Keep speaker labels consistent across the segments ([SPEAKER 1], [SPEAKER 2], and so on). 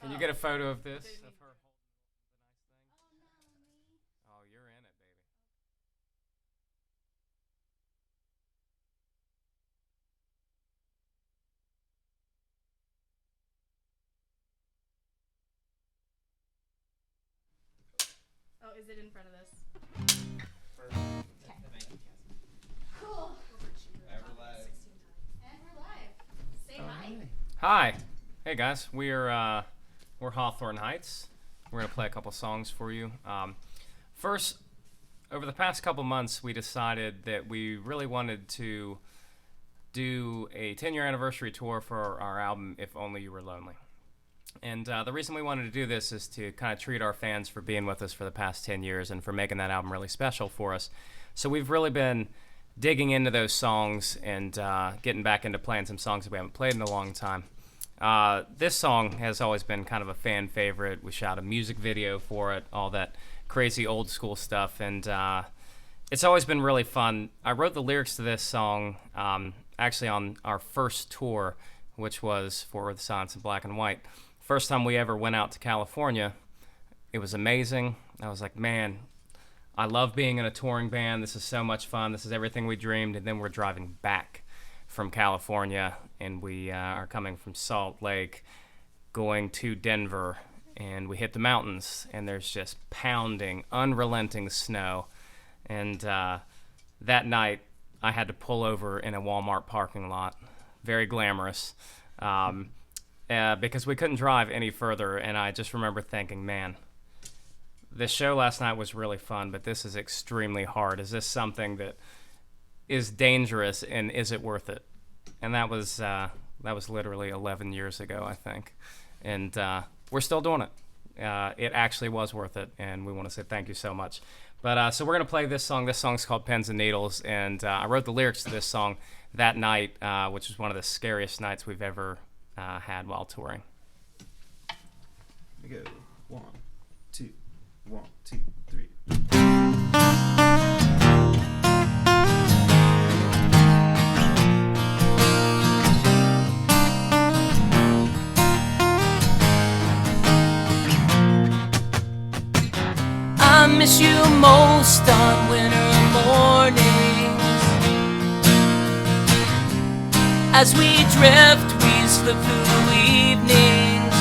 [SPEAKER 1] Can you get a photo of this? Of her holding the nice thing? Oh, you're in it, baby.
[SPEAKER 2] Oh, is it in front of this?
[SPEAKER 3] Cool.
[SPEAKER 4] And we're live.
[SPEAKER 3] And we're live. Say hi.
[SPEAKER 1] Hi. Hey guys, we're Hawthorne Heights. We're gonna play a couple songs for you. First, over the past couple months, we decided that we really wanted to do a 10-year anniversary tour for our album, If Only You Were Lonely. And the reason we wanted to do this is to kind of treat our fans for being with us for the past 10 years and for making that album really special for us. So we've really been digging into those songs and getting back into playing some songs that we haven't played in a long time. This song has always been kind of a fan favorite. We shot a music video for it, all that crazy old school stuff, and it's always been really fun. I wrote the lyrics to this song actually on our first tour, which was for the Silence in Black and White. First time we ever went out to California, it was amazing. I was like, man, I love being in a touring band. This is so much fun. This is everything we dreamed. And then we're driving back from California, and we are coming from Salt Lake, going to Denver, and we hit the mountains, and there's just pounding, unrelenting snow. And that night, I had to pull over in a Walmart parking lot. Very glamorous. Because we couldn't drive any further, and I just remember thinking, man, this show last night was really fun, but this is extremely hard. Is this something that is dangerous, and is it worth it? And that was literally 11 years ago, I think, and we're still doing it. It actually was worth it, and we want to say thank you so much. But so we're gonna play this song. This song's called Pens and Needles, and I wrote the lyrics to this song that night, which was one of the scariest nights we've ever had while touring.
[SPEAKER 4] Here we go. 1, 2, 1, 2, 3.
[SPEAKER 5] I miss you most on winter mornings. As we drift, we slip through the evenings.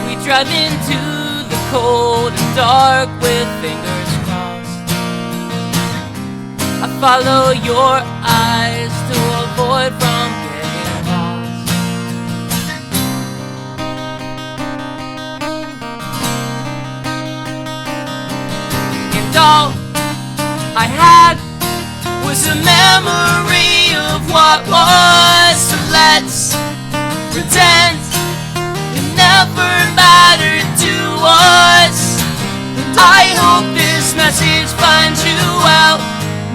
[SPEAKER 5] We drive into the cold and dark with fingers crossed. I follow your eyes to avoid from getting lost. And all I had was a memory of what was. So let's pretend it never mattered to us. And I hope this message finds you out.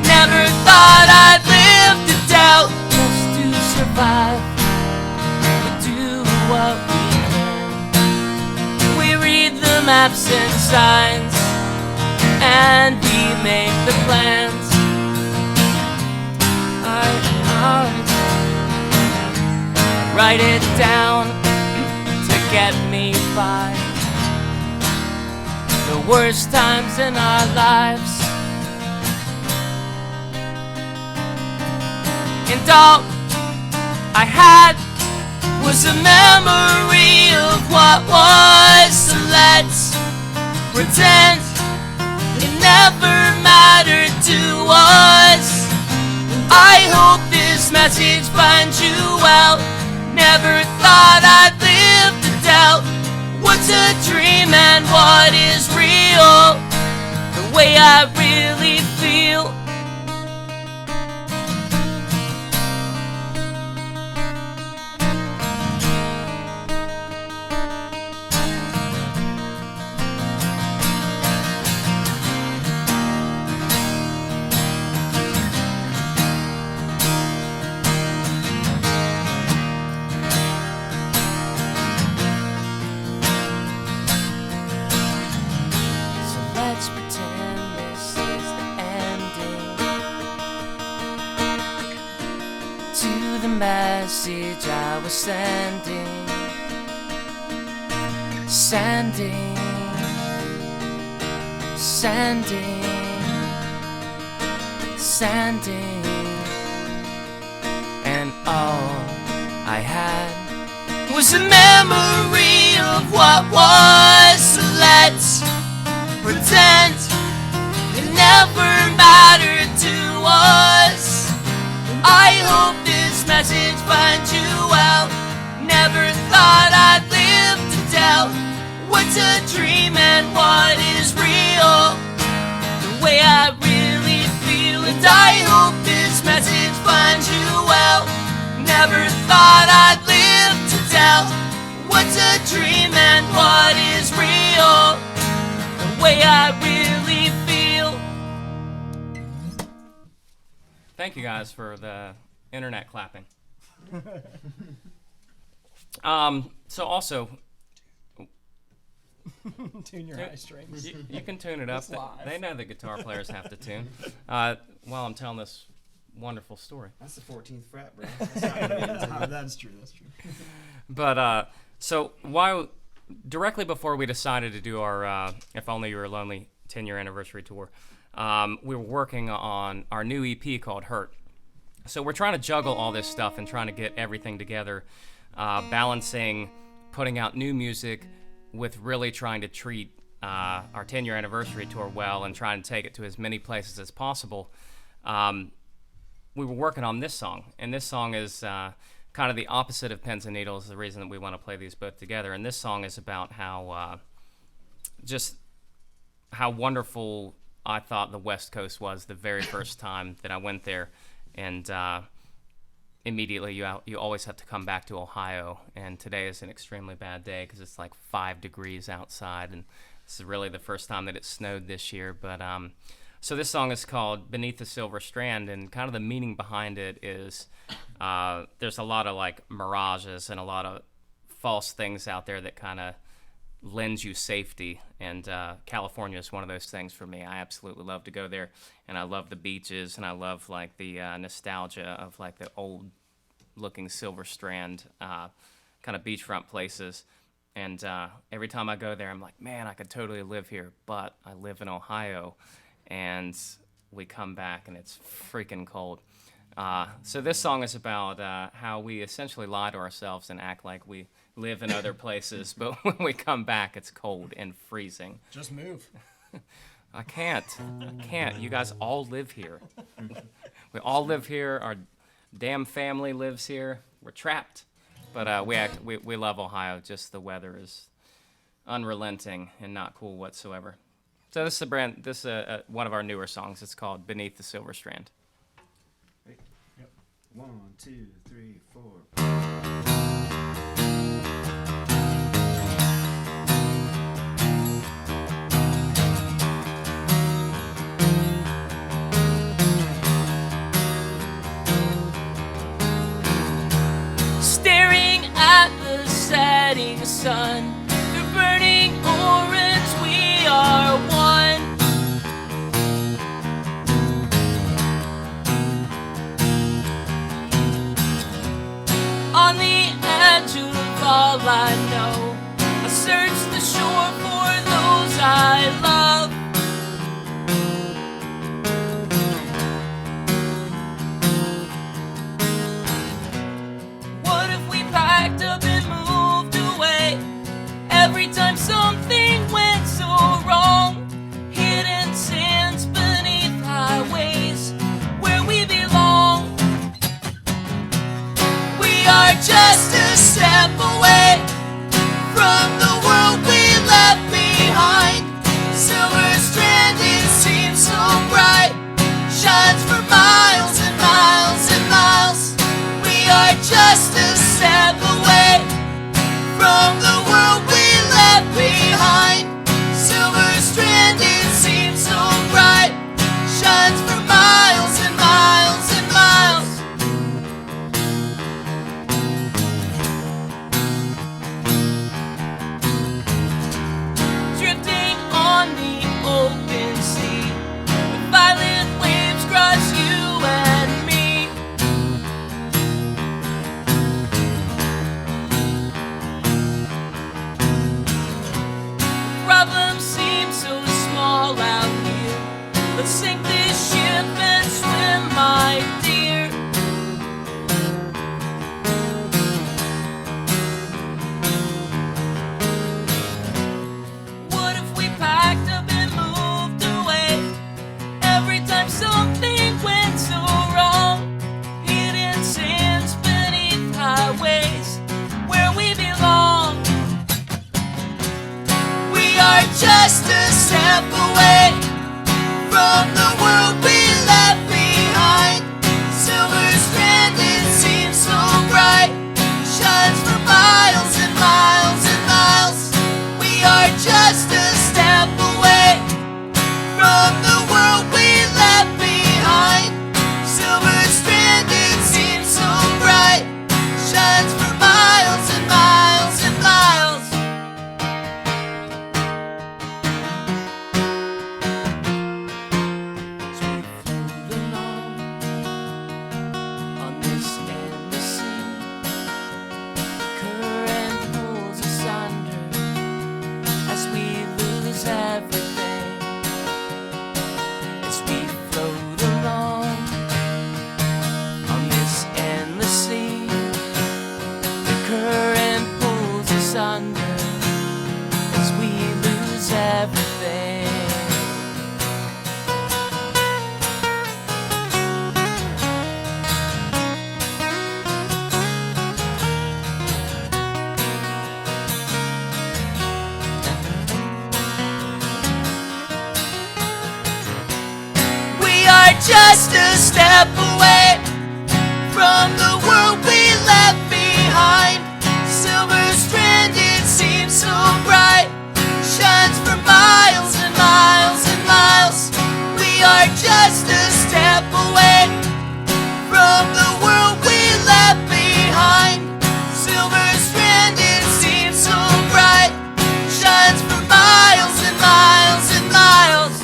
[SPEAKER 5] Never thought I'd live to doubt. Just to survive, we do what we can. We read the maps and signs, and we make the plans. Write it down to get me by the worst times in our lives. And all I had was a memory of what was. So let's pretend it never mattered to us. I hope this message finds you out. Never thought I'd live to doubt what's a dream and what is real, the way I really feel. Message I was sending. sanding, sanding, sanding, and all I had was a memory of what was. So let's pretend it never mattered to us. I hope this message finds you well. Never thought I'd live to tell what's a dream and what is real, the way I really feel. And I hope this message finds you well. Never thought I'd live to tell what's a dream and what is real, the way I really feel.
[SPEAKER 1] Thank you guys for the internet clapping. So also,
[SPEAKER 6] Tune your high strings.
[SPEAKER 1] you can tune it up.
[SPEAKER 6] It's live.
[SPEAKER 1] They know the guitar players have to tune. While I'm telling this wonderful story.
[SPEAKER 4] That's the 14th fret, bro. That's not gonna be in time.
[SPEAKER 6] That's true. That's true.
[SPEAKER 1] But so directly before we decided to do our If Only You Were Lonely 10-year anniversary tour, we were working on our new EP called Hurt. So we're trying to juggle all this stuff and trying to get everything together, balancing putting out new music with really trying to treat our 10-year anniversary tour well and trying to take it to as many places as possible. We were working on this song, and this song is kind of the opposite of Pins and Needles, the reason that we want to play these both together. And this song is about how just how wonderful I thought the West Coast was the very first time that I went there. And immediately you always have to come back to Ohio, and today is an extremely bad day because it's like 5 degrees outside, and this is really the first time that it snowed this year. But so this song is called Beneath the Silver Strand, and kind of the meaning behind it is there's a lot of like mirages and a lot of false things out there that kind of lends you safety, and California is one of those things for me. I absolutely love to go there, and I love the beaches, and I love like the nostalgia of like the old looking Silver Strand kind of beachfront places. And every time I go there, I'm like, man, I could totally live here, but I live in Ohio, and we come back and it's freaking cold. So this song is about how we essentially lie to ourselves and act like we live in other places, but when we come back, it's cold and freezing.
[SPEAKER 6] Just move.
[SPEAKER 1] I can't. You guys all live here. We all live here. Our damn family lives here. We're trapped. But we love Ohio. Just the weather is unrelenting and not cool whatsoever. So this is one of our newer songs. It's called Beneath the Silver Strand.
[SPEAKER 4] 1, 2, 3, 4.
[SPEAKER 5] Staring at the setting sun, through burning orange, we are one. On the edge of all I know, I search the shore for those I love. What if we packed up and moved away? Every time something went so wrong, hidden sands beneath highways where we belong. We are just a step away from the world we left behind. Silver Strand, it seems so bright, shines for miles and miles and miles. We are just a step away from the world we left behind. just a step away from the world we left behind. Silver Strand, it seems so bright, shines for miles and miles and miles. We are just a step away from the world we left behind. Silver Strand, it seems so bright, shines for miles and miles and miles.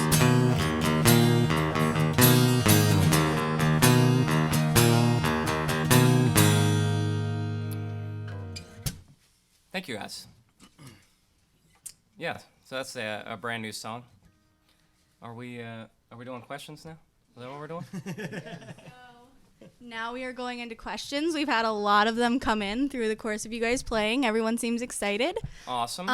[SPEAKER 1] Thank you, guys. Yeah, so that's a brand new song. Are we doing questions now? Is that what we're doing?
[SPEAKER 2] Now we are going into questions. We've had a lot of them come in through the course of you guys playing. Everyone seems excited.
[SPEAKER 1] Awesome.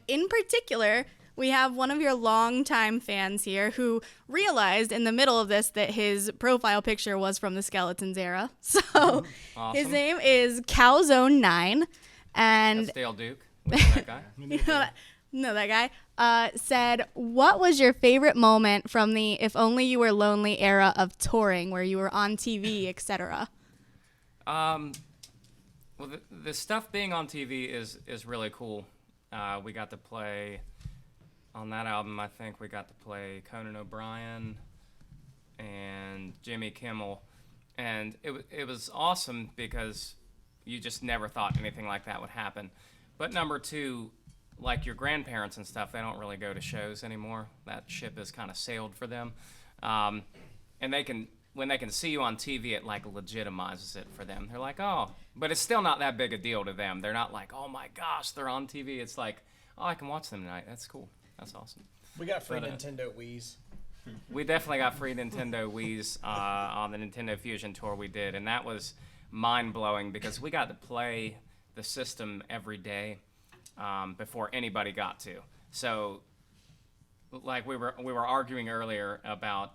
[SPEAKER 2] In particular, we have one of your longtime fans here who realized in the middle of this that his profile picture was from the Skeletons era. So
[SPEAKER 1] Awesome.
[SPEAKER 2] his name is Calzone9. And
[SPEAKER 1] That's Dale Duke. We know that guy.
[SPEAKER 2] that guy said, what was your favorite moment from the If Only You Were Lonely era of touring where you were on TV, etc.?
[SPEAKER 1] Well, the stuff being on TV is really cool. We got to play on that album. I think we got to play Conan O'Brien and Jimmy Kimmel, and it was awesome because you just never thought anything like that would happen. But number two, like your grandparents and stuff, they don't really go to shows anymore. That ship has kind of sailed for them, and when they can see you on TV, it like legitimizes it for them. They're like, oh, but it's still not that big a deal to them. They're not like, oh my gosh, they're on TV. It's like, oh, I can watch them tonight. That's cool. That's awesome.
[SPEAKER 6] We got free
[SPEAKER 1] But,
[SPEAKER 6] Nintendo Wii's.
[SPEAKER 1] We definitely got free Nintendo Wii's on the Nintendo Fusion tour we did, and that was mind-blowing because we got to play the system every day before anybody got to. So, like we were arguing earlier about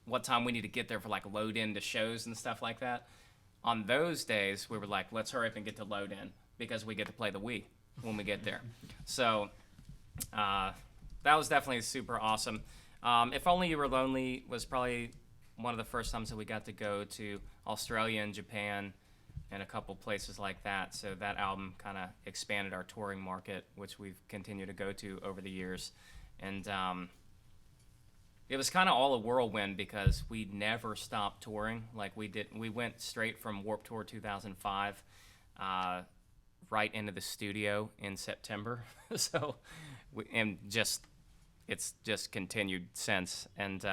[SPEAKER 1] what time we need to get there for like load in to shows and stuff like that. On those days, we were like, let's hurry up and get to load in because we get to play the Wii when we get there. So that was definitely super awesome. If Only You Were Lonely was probably one of the first times that we got to go to Australia and Japan and a couple places like that. So that album kind of expanded our touring market, which we've continued to go to over the years. And it was kind of all a whirlwind because we never stopped touring. Like we went straight from Warped Tour 2005 right into the studio in September. So, it's just continued since. And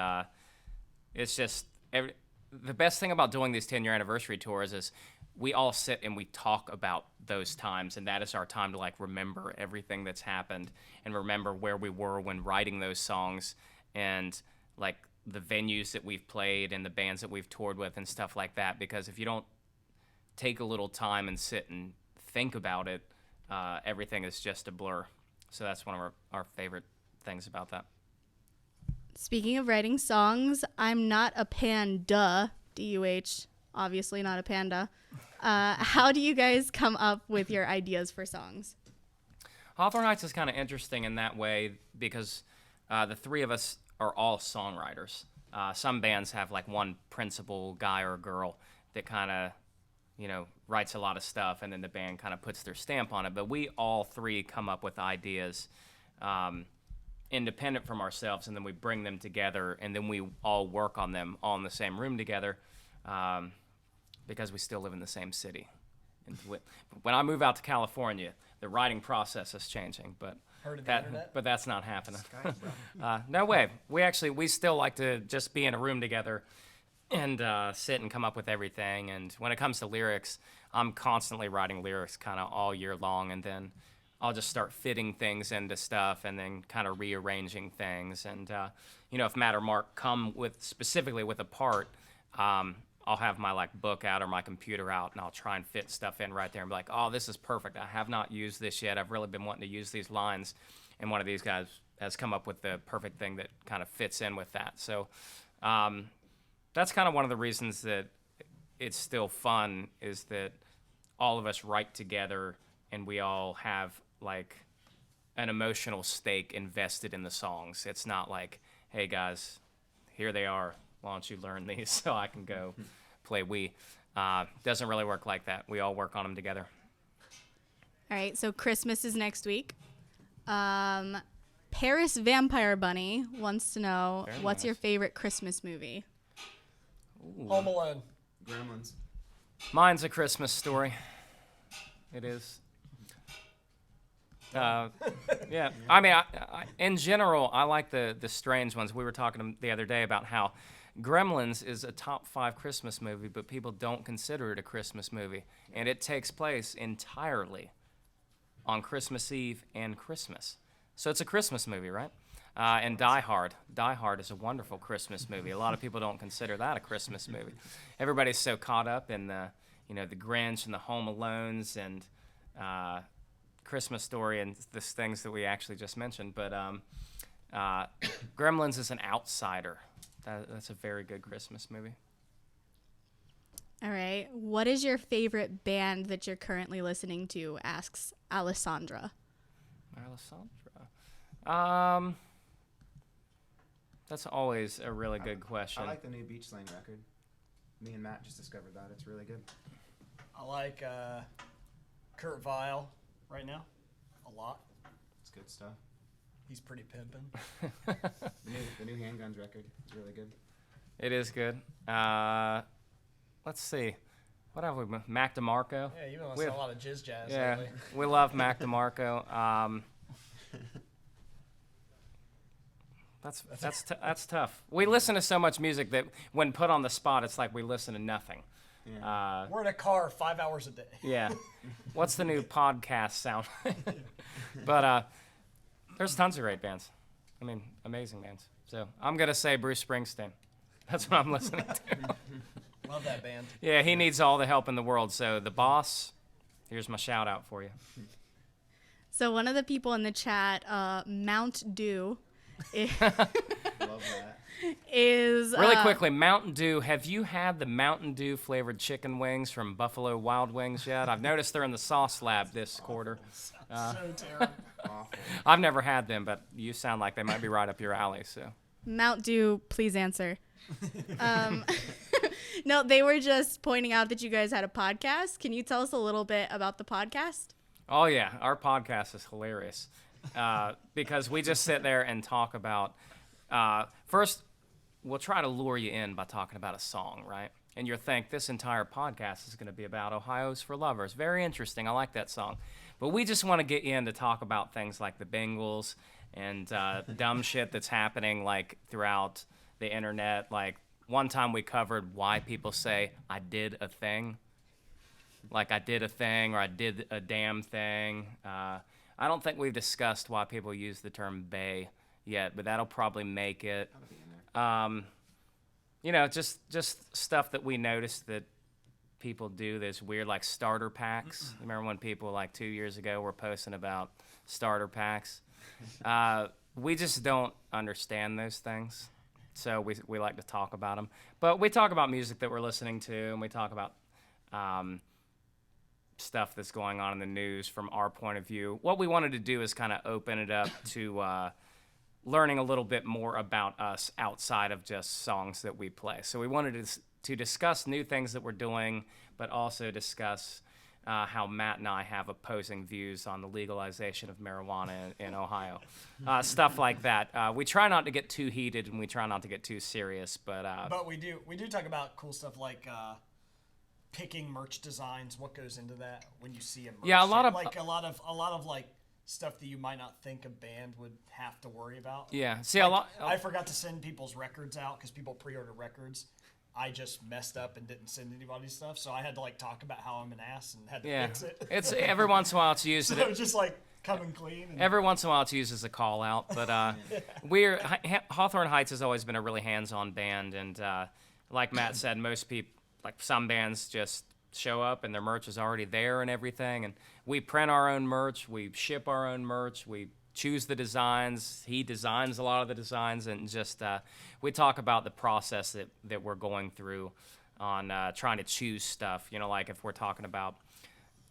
[SPEAKER 1] it's just the best thing about doing these 10-year anniversary tours is we all sit and we talk about those times, and that is our time to like remember everything that's happened and remember where we were when writing those songs and like the venues that we've played and the bands that we've toured with and stuff like that. Because if you don't take a little time and sit and think about it, everything is just a blur. So that's one of our favorite things about that.
[SPEAKER 2] Speaking of writing songs, I'm not a panda, D-U-H, obviously not a panda. How do you guys come up with your ideas for songs?
[SPEAKER 1] Hawthorne Heights is kind of interesting in that way because the three of us are all songwriters. Some bands have like one principal guy or girl that kind of, writes a lot of stuff, and then the band kind of puts their stamp on it. But we all three come up with ideas independent from ourselves, and then we bring them together, and then we all work on them all in the same room together because we still live in the same city. And when I move out to California, the writing process is changing, but that's not happening. No way. We still like to just be in a room together and sit and come up with everything. And when it comes to lyrics, I'm constantly writing lyrics kind of all year long, and then I'll just start fitting things into stuff and then kind of rearranging things. And, if Matt or Mark come specifically with a part, I'll have my book out or my computer out, and I'll try and fit stuff in right there and be like, oh, this is perfect. I have not used this yet. I've really been wanting to use these lines. And one of these guys has come up with the perfect thing that kind of fits in with that. So that's kind of one of the reasons that it's still fun is that all of us write together and we all have an emotional stake invested in the songs. It's not like, hey guys, here they are, why don't you learn these so I can go play Wii? Doesn't really work like that. We all work on them together.
[SPEAKER 2] All right, so Christmas is next week. Paris Vampire Bunny wants to know,
[SPEAKER 1] Very
[SPEAKER 2] what's
[SPEAKER 1] nice.
[SPEAKER 2] your favorite Christmas movie?
[SPEAKER 6] Home Alone.
[SPEAKER 4] Gremlins.
[SPEAKER 1] Mine's A Christmas Story. It is. Yeah, I mean, in general, I like the strange ones. We were talking the other day about how Gremlins is a top 5 Christmas movie, but people don't consider it a Christmas movie, and it takes place entirely on Christmas Eve and Christmas. So it's a Christmas movie, right? And Die Hard. Die Hard is a wonderful Christmas movie. A lot of people don't consider that a Christmas movie. Everybody's so caught up in the Grinch and the Home Alones and Christmas Story and the things that we actually just mentioned. But Gremlins is an outsider. That's a very good Christmas movie.
[SPEAKER 2] All right. What is your favorite band that you're currently listening to? Asks Alessandra.
[SPEAKER 1] Alessandra. That's always a really good question.
[SPEAKER 4] I like the new Beach Slang record. Me and Matt just discovered that. It's really good.
[SPEAKER 6] I like Kurt Vile right now a lot.
[SPEAKER 4] It's good stuff.
[SPEAKER 6] He's pretty pimping.
[SPEAKER 4] The new Handguns record is really good.
[SPEAKER 1] It is good. Let's see. What have we been? Mac DeMarco.
[SPEAKER 6] Yeah, you've been listening to a lot of jizz jazz
[SPEAKER 1] Yeah,
[SPEAKER 6] lately.
[SPEAKER 1] we love Mac DeMarco. That's tough. We listen to so much music that when put on the spot, it's like we listen to nothing.
[SPEAKER 4] Yeah.
[SPEAKER 6] We're in a car 5 hours a day.
[SPEAKER 1] Yeah. What's the new podcast sound? But there's tons of great bands. I mean, amazing bands. So I'm gonna say Bruce Springsteen. That's what I'm listening to.
[SPEAKER 6] Love that band.
[SPEAKER 1] Yeah, he needs all the help in the world. So the boss, here's my shout out for you.
[SPEAKER 2] So one of the people in the chat, Mount Dew,
[SPEAKER 4] Love that.
[SPEAKER 2] is
[SPEAKER 1] Really quickly, Mountain Dew. Have you had the Mountain Dew flavored chicken wings from Buffalo Wild Wings yet? I've noticed they're in the sauce lab this quarter.
[SPEAKER 6] So terrible.
[SPEAKER 4] Awful.
[SPEAKER 1] I've never had them, but you sound like they might be right up your alley. So
[SPEAKER 2] Mount Dew, please answer. No, they were just pointing out that you guys had a podcast. Can you tell us a little bit about the podcast?
[SPEAKER 1] Oh, yeah. Our podcast is hilarious because we just sit there and talk about first, we'll try to lure you in by talking about a song, right? And you'll think this entire podcast is going to be about Ohio's for Lovers. Very interesting. I like that song. But we just want to get you in to talk about things like the Bengals and dumb shit that's happening like throughout the internet. Like one time we covered why people say, I did a thing. Like I did a thing or I did a damn thing. I don't think we've discussed why people use the term bae yet, but that'll probably make it.
[SPEAKER 4] That'll be in there.
[SPEAKER 1] Just stuff that we noticed that people do that's weird, like starter packs. You remember when people like 2 years ago were posting about starter packs? We just don't understand those things, so we like to talk about them. But we talk about music that we're listening to, and we talk about stuff that's going on in the news from our point of view. What we wanted to do is kind of open it up to learning a little bit more about us outside of just songs that we play. So we wanted to discuss new things that we're doing, but also discuss how Matt and I have opposing views on the legalization of marijuana in Ohio. Stuff like that. We try not to get too heated and we try not to get too serious, but
[SPEAKER 6] But we do talk about cool stuff like picking merch designs. What goes into that when you see a merch?
[SPEAKER 1] Yeah, a lot of
[SPEAKER 6] like stuff that you might not think a band would have to worry about.
[SPEAKER 1] yeah. See,
[SPEAKER 6] Like,
[SPEAKER 1] a lot.
[SPEAKER 6] I forgot to send people's records out because people pre-order records. I just messed up and didn't send anybody's stuff, so I had to like talk about how I'm an ass and had to
[SPEAKER 1] Yeah,
[SPEAKER 6] fix it.
[SPEAKER 1] it's every once in a while it's used.
[SPEAKER 6] So it was just like coming clean. And
[SPEAKER 1] Every once in a while it's used as a call out, but Hawthorne Heights has always been a really hands-on band, and like Matt said, most people, like some bands, just show up and their merch is already there and everything, and we print our own merch, we ship our own merch, we choose the designs, he designs a lot of the designs, and just we talk about the process that we're going through on trying to choose stuff. You know, like if we're talking about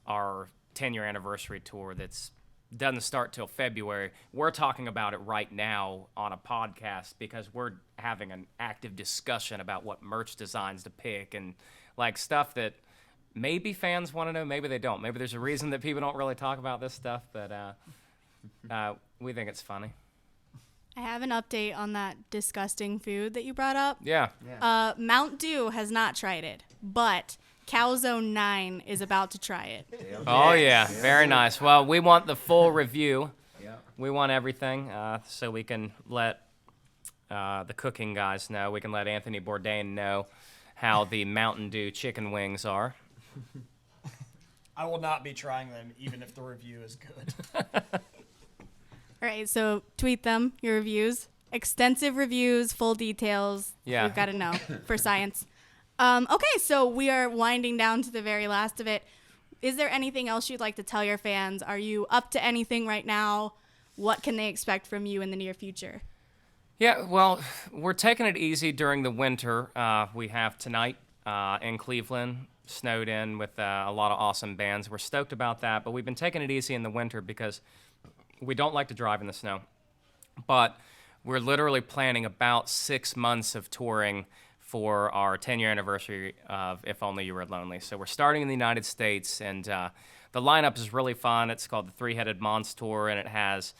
[SPEAKER 1] our 10-year anniversary tour that's doesn't start till February. We're talking about it right now on a podcast because we're having an active discussion about what merch designs to pick and like stuff that maybe fans want to know, maybe they don't. Maybe there's a reason that people don't really talk about this stuff, but we think it's funny.
[SPEAKER 2] I have an update on that disgusting food that you brought up.
[SPEAKER 1] Yeah.
[SPEAKER 2] Mount Dew has not tried it, but Calzone 9 is about to try it.
[SPEAKER 1] Oh, yeah. Very nice. Well, we want the full review.
[SPEAKER 4] Yeah.
[SPEAKER 1] We want everything so we can let the cooking guys know. We can let Anthony Bourdain know how the Mountain Dew chicken wings are.
[SPEAKER 6] I will not be trying them, even if the review is good.
[SPEAKER 2] All right, so tweet them, your reviews. Extensive reviews, full details.
[SPEAKER 1] Yeah.
[SPEAKER 2] We've got to know for science. Okay, so we are winding down to the very last of it. Is there anything else you'd like to tell your fans? Are you up to anything right now? What can they expect from you in the near future?
[SPEAKER 1] Yeah, well, we're taking it easy during the winter. We have tonight in Cleveland, snowed in with a lot of awesome bands. We're stoked about that, but we've been taking it easy in the winter because we don't like to drive in the snow. But we're literally planning about 6 months of touring for our 10-year anniversary of If Only You Were Lonely. So we're starting in the United States, and the lineup is really fun. It's called the Three-Headed Monster Tour, and it has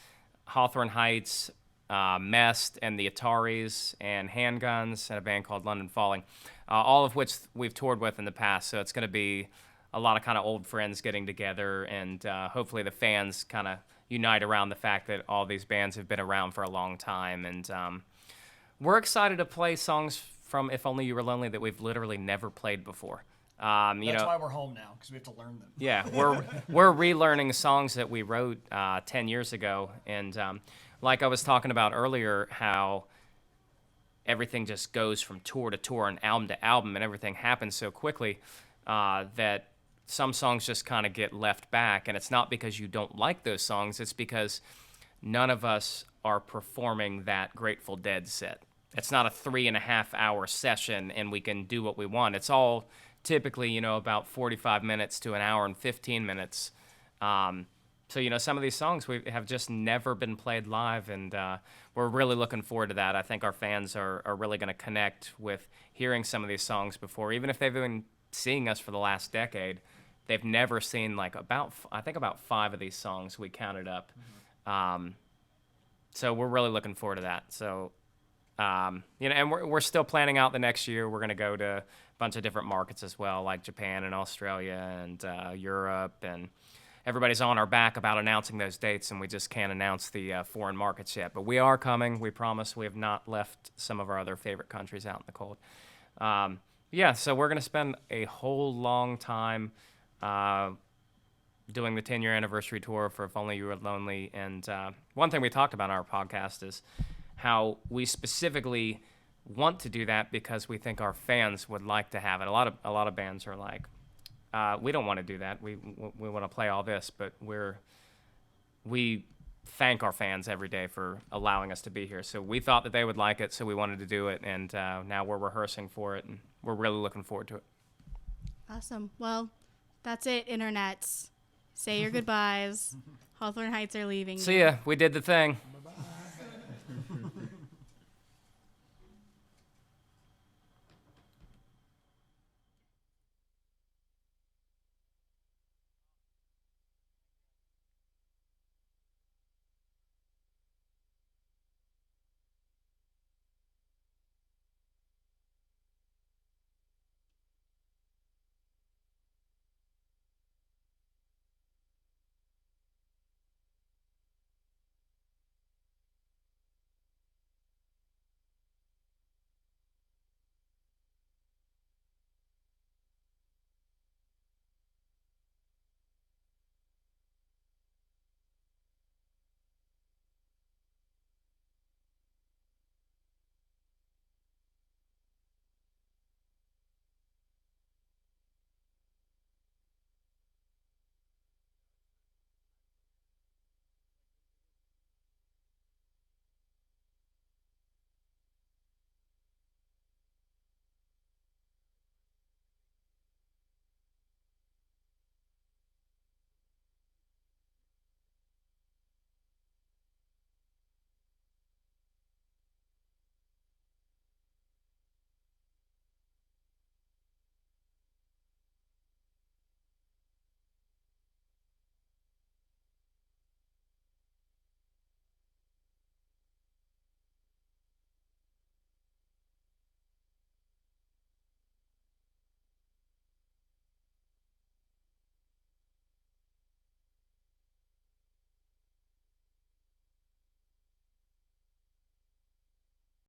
[SPEAKER 1] Hawthorne Heights, Mest, and the Ataris, and Handguns, and a band called London Falling, all of which we've toured with in the past. So it's going to be a lot of kind of old friends getting together, and hopefully the fans kind of unite around the fact that all these bands have been around for a long time. And we're excited to play songs from If Only You Were Lonely that we've literally never played before.
[SPEAKER 6] That's why we're home now, because we have to learn them.
[SPEAKER 1] Yeah, we're relearning songs that we wrote 10 years ago. And like I was talking about earlier, how everything just goes from tour to tour and album to album, and everything happens so quickly that some songs just kind of get left back. And it's not because you don't like those songs, it's because none of us are performing that Grateful Dead set. It's not a 3.5-hour session and we can do what we want. It's all typically, about 45 minutes to an hour and 15 minutes. So, some of these songs we have just never been played live, and we're really looking forward to that. I think our fans are really going to connect with hearing some of these songs before. Even if they've been seeing us for the last decade, they've never seen about 5 of these songs we counted up. So we're really looking forward to that. So, and we're still planning out the next year. We're going to go to a bunch of different markets as well, like Japan and Australia and Europe, and everybody's on our back about announcing those dates, and we just can't announce the foreign markets yet. But we are coming. We promise. We have not left some of our other favorite countries out in the cold. So we're going to spend a whole long time doing the 10-year anniversary tour for If Only You Were Lonely. And one thing we talked about on our podcast is how we specifically want to do that because we think our fans would like to have it. A lot of bands are like, we don't want to do that. We want to play all this, but we thank our fans every day for allowing us to be here. So we thought that they would like it, so we wanted to do it, and now we're rehearsing for it, and we're really looking forward to it.
[SPEAKER 2] Awesome. Well, that's it, internets. Say your goodbyes. Hawthorne Heights are leaving.
[SPEAKER 1] See ya. We did the thing.